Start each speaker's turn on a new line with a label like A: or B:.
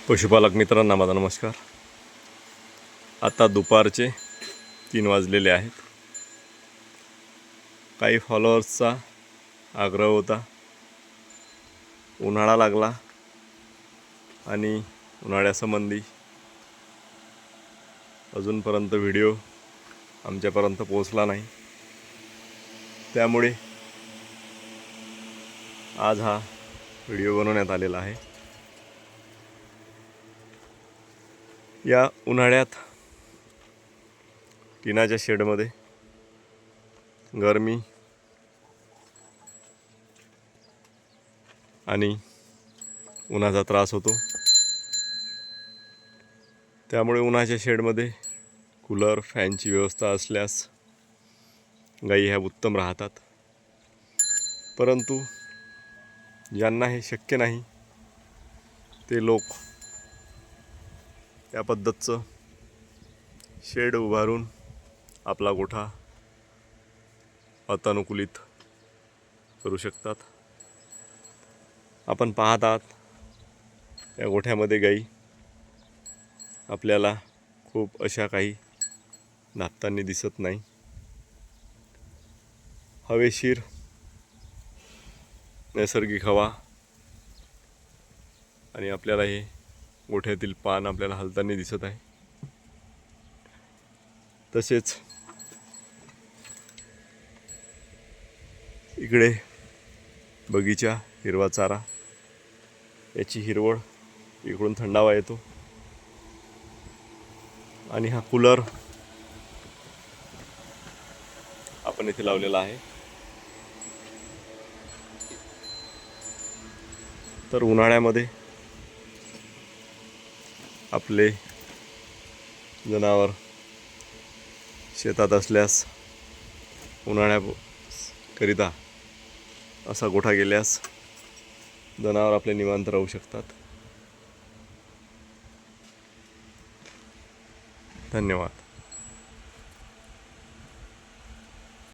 A: पशुपालक मित्रांना माझा नमस्कार। आता दुपारचे 3 वाजलेले आहेत। काही फॉलोअर्सचा आग्रह होता, उन्हाळा लागला आणि उन्हाळ्यासंबंधी अजूनपर्यंत व्हिडिओ आमच्यापर्यंत पोहोचला नाही, त्यामुळे आज हा व्हिडिओ बनवण्यात आलेला आहे। या उन्हाळ्यात टिनाच्या शेडमध्ये गरमी आणि उन्हाचा त्रास होतो, त्यामुळे उन्हाच्या शेडमध्ये कूलर फॅनची व्यवस्था असल्यास गायी ह्या उत्तम राहतात। परंतु ज्यांना हे शक्य नाही ते लोक या पद्धतीचं शेड उभारून आपला गोठा वातानुकूलित करू शकतात। आपण पाहत आहात या गोठ्यामध्ये गायी आपल्याला खूप अशा काही नाचताना दिसत नाही। हवेशीर नैसर्गिक हवा आणि आपल्याला हे गोठ्यातील पान आपल्याला हलताना दिसत आहे। तसेच इकडे बगीचा, हिरवा चारा, याची हिरवळ, इकडून थंडावा येतो आणि हा कूलर आपण इथे लावलेला आहे। तर उन्हाळ्यामध्ये आपले जनावर शेतात असल्यास उन्हाळ्याकरिता असा गोठा गेल्यास जनावर आपले निवांत राहू शकतात। धन्यवाद।